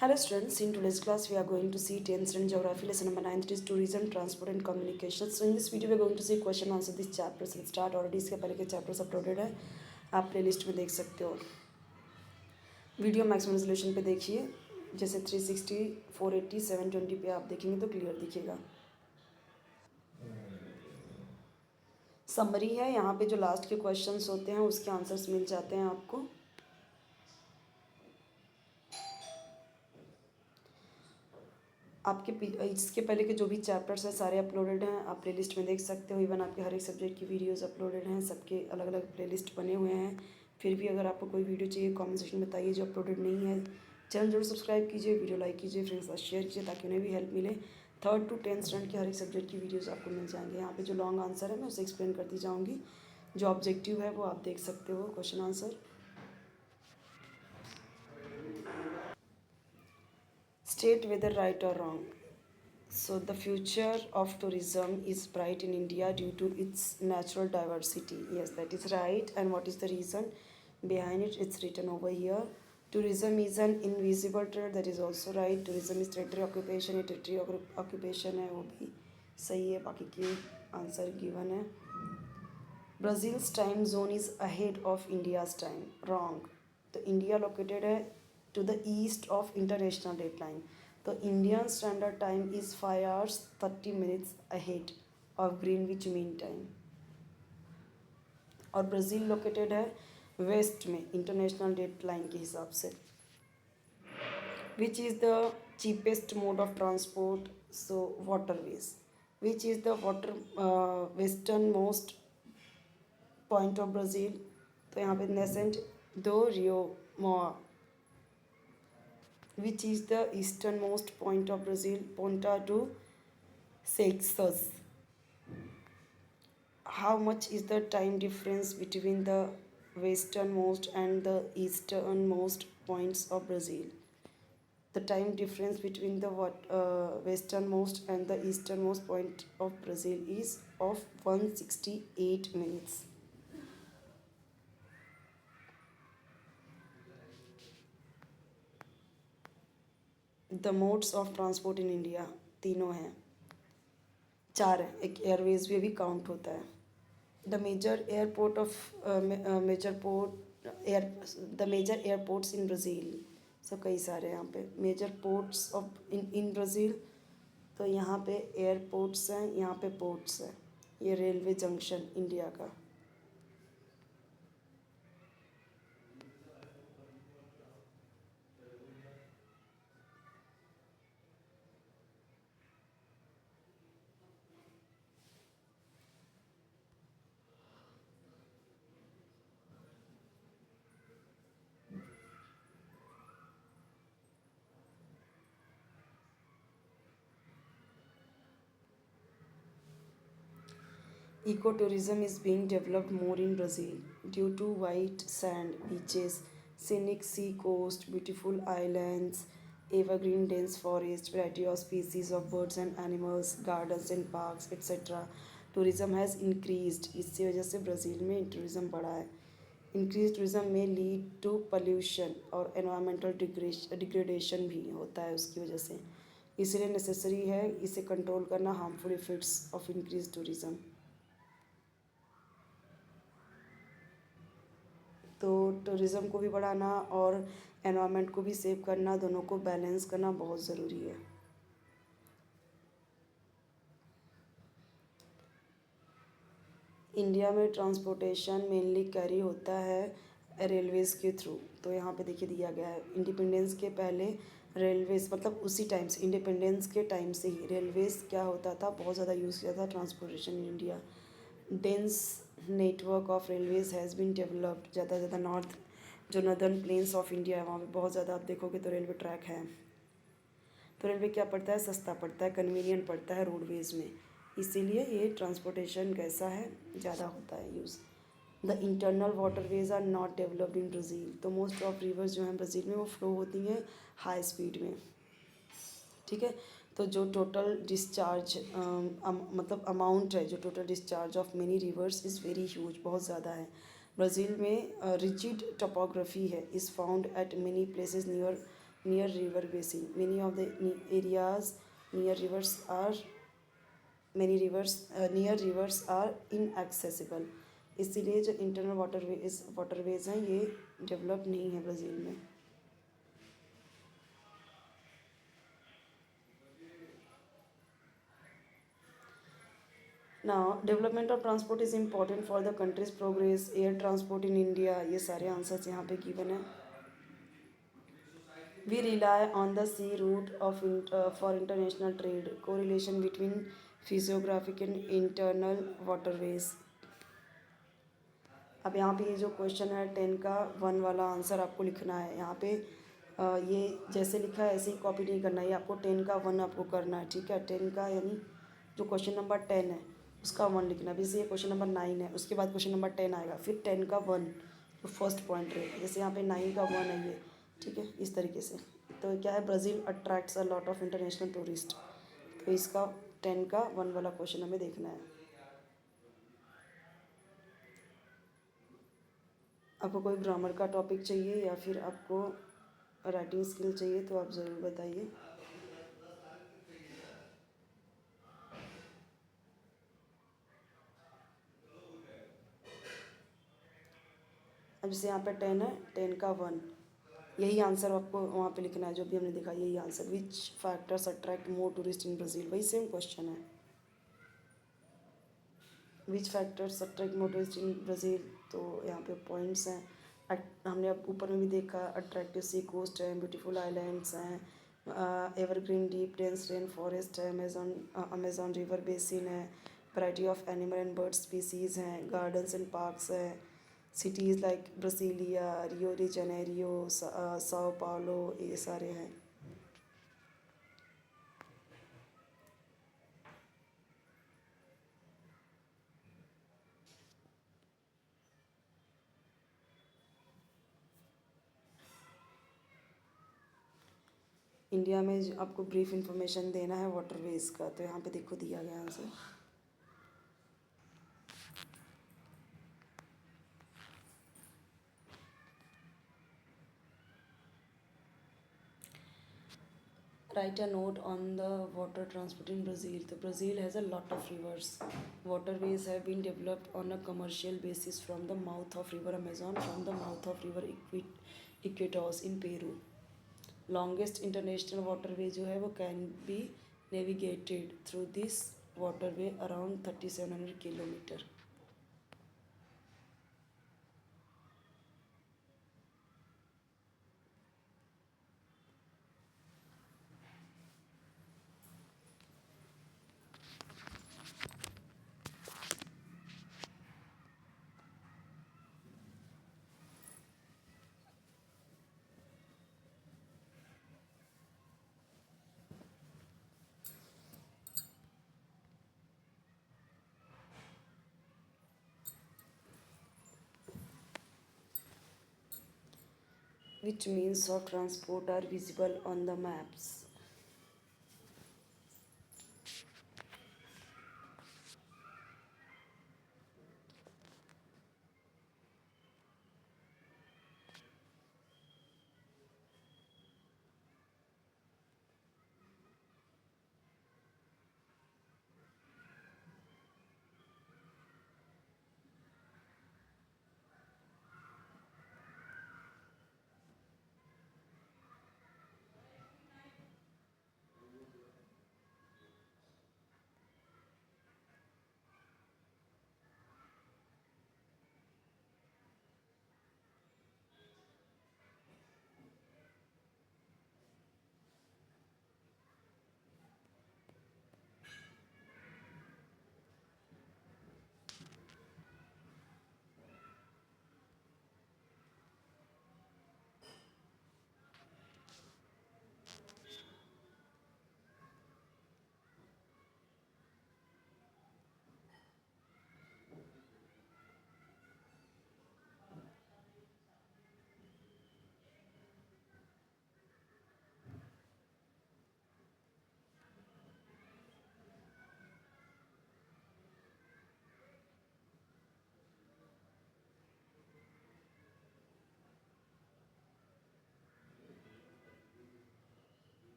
Hello students, in today's class we are going to see 10th standard geography lesson number 9, that is tourism, transport and communication. So in this video we are going to see question answer this chapter. So start already इसके पहले के chapters uploaded है, आप playlist में देख सकते हो. Video maximum resolution पे देखिए, जैसे 360, 480, 720 पे आप देखेंगे तो क्लियर दिखेगा. समरी है, यहाँ पे जो लास्ट के क्वेश्चंस होते हैं उसके आंसर्स मिल जाते हैं आपको. आपके इसके पहले के जो भी चैप्टर्स हैं सारे अपलोडेड हैं, आप प्लेलिस्ट में देख सकते हो. इवन आपके हर एक सब्जेक्ट की वीडियोस अपलोडेड हैं, सबके अलग अलग प्लेलिस्ट बने हुए हैं. फिर भी अगर आपको कोई वीडियो चाहिए कमेंट सेक्शन में बताइए जो अपलोडेड नहीं है. चैनल जरूर सब्सक्राइब कीजिए, वीडियो लाइक कीजिए, फ्रेंड्स के साथ शेयर कीजिए ताकि उन्हें भी हेल्प मिले. 3rd to 10th स्टैंडर्ड के हर एक सब्जेक्ट की वीडियोज़ आपको मिल जाएंगे. यहाँ पे जो लॉन्ग आंसर है मैं उसे एक्सप्लेन करती जाऊँगी. जो ऑब्जेक्टिव है वो आप देख सकते हो question answer. State whether right और wrong. So the future of tourism is bright in India due to its natural diversity. Yes, that is right. And what is the reason behind it? It's written over here. Tourism is an invisible trade. That is also right. Tourism is territory occupation. ये territory occupation है वो भी सही है. बाकी के answer given है. Brazil's time zone is ahead of India's time. Wrong. तो इंडिया लोकेटेड है to the east of international dateline. तो Indian standard time is 5 hours 30 minutes ahead of Greenwich mean time. और ब्राज़ील लोकेटेड है waste में international date line के हिसाब से. Which is the cheapest mode of transport? So waterways. Which is the water western most point of Brazil? तो यहाँ पे nascent दो रियो मोआ. Which is the easternmost point of Brazil? Ponta do Seixas. How much is the time difference between the westernmost and the easternmost points of Brazil? The time difference between the westernmost and the easternmost point of Brazil is of 168 minutes. The modes of transport in India तीनों हैं, 4 हैं, एक Airways भी अभी count होता है. The major airport of the major airports in Brazil. So कई सारे यहाँ पे major ports of in Brazil. तो यहाँ पे एयरपोर्ट्स हैं, यहाँ पे पोर्ट्स हैं. ये रेलवे जंक्शन इंडिया का. Ecotourism is being developed more in Brazil due to white sand beaches, scenic sea coast, beautiful islands, evergreen dense forest, variety of species of birds and animals, gardens and parks, etc. Tourism has increased. इससे वजह से Brazil में tourism बढ़ा है. Increase tourism में lead to pollution और environmental degradation भी होता है उसकी वजह से. इसलिए नेसेसरी है इसे कंट्रोल करना, harmful effects of increase tourism. तो टूरिज़म को भी बढ़ाना और एनवायरनमेंट को भी सेव करना, दोनों को बैलेंस करना बहुत ज़रूरी है. इंडिया में ट्रांसपोर्टेशन मेनली कैरी होता है रेलवेज़ के थ्रू. तो यहाँ पे देखिए दिया गया है इंडिपेंडेंस के पहले रेलवेज़, मतलब उसी टाइम से, इंडिपेंडेंस के टाइम से ही रेलवेज़ क्या होता था, बहुत ज़्यादा यूज़ किया था transportation in India. Dense network of railways has been developed. ज़्यादा से ज़्यादा नॉर्थ जो नदर्न प्लेन्स ऑफ इंडिया है वहाँ पे बहुत ज़्यादा आप देखोगे तो रेलवे ट्रैक है. तो रेलवे क्या पड़ता है, सस्ता पड़ता है, कन्वीनियंट पड़ता है रोडवेज़ में. इसीलिए ये ट्रांसपोर्टेशन कैसा है, ज़्यादा होता है use. The internal waterways are not developed in Brazil. तो मोस्ट ऑफ रिवर्स जो हैं ब्राज़ील में वो फ्लो होती हैं हाई स्पीड में. ठीक है. तो जो टोटल डिस्चार्ज मतलब अमाउंट है, जो total discharge of many reverse is very huge, बहुत ज़्यादा है. ब्राज़ील में रिजिड टोपोग्राफी है, is found at many places near near river basin. Many of the areas near rivers are many rivers near rivers are inaccessible. इसीलिए जो internal waterways हैं ये develop नहीं है ब्राज़ील में. Now, development of transport is important for the country's progress. Air transport in India, ये सारे answers यहाँ पे गिवन है. We rely on the sea route for international trade. Correlation between physiographic and internal waterways. अब यहाँ पे ये जो क्वेश्चन है 10 का 1 वाला आंसर आपको लिखना है. यहाँ पे ये जैसे लिखा है ऐसे ही कॉपी नहीं करना है. ये आपको 10 का 1 आपको करना है. ठीक है, 10 का यानी जो क्वेश्चन नंबर 10 है उसका 1 लिखना है. जैसे ये क्वेश्चन नंबर 9 है उसके बाद क्वेश्चन नंबर 10 आएगा, फिर 10 का 1 तो फर्स्ट पॉइंट रहेगा. जैसे यहाँ पे 9 का 1 है ये. ठीक है, इस तरीके से. तो क्या है, Brazil attracts a lot of international tourist. तो इसका 10 का 1 वाला क्वेश्चन हमें देखना है. आपको कोई ग्रामर का टॉपिक चाहिए या फिर आपको राइटिंग स्किल चाहिए तो आप ज़रूर बताइए. अब जैसे यहाँ पे 10 है, 10 का 1 यही आंसर आपको वहाँ पे लिखना है जो भी हमने देखा. यही answer. Which factors attract more tourist in Brazil, वही सेम क्वेश्चन है. विच factors attract more tourist in Brazil. तो यहाँ पे पॉइंट्स हैं. हमने अब ऊपर में भी देखा, अट्रैक्टिव सी कोस्ट है, ब्यूटीफुल आइलैंड्स हैं, evergreen deep dense rain forest है, अमेजॉन रिवर बेसिन है, variety of animal and bird species हैं, गार्डन्स एंड पार्क्स हैं, cities like Brasilia, Rio de Janeiro, Sao Paulo, ये सारे हैं. इंडिया में जो आपको ब्रीफ इंफॉर्मेशन देना है वाटरवेज का, तो यहाँ पे देखो दिया गया answer. Write a note on the water transport in Brazil. So Brazil has a lot of rivers. Waterways have been developed on a commercial basis from the mouth of river Amazon, from the mouth of river Iquitos in Peru. Longest international waterway जो है वो can be navigated through this waterway around 3700 kilometre. Which means of transport are visible on the maps?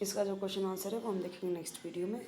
इसका जो question answer है वो हम देखेंगे next video में।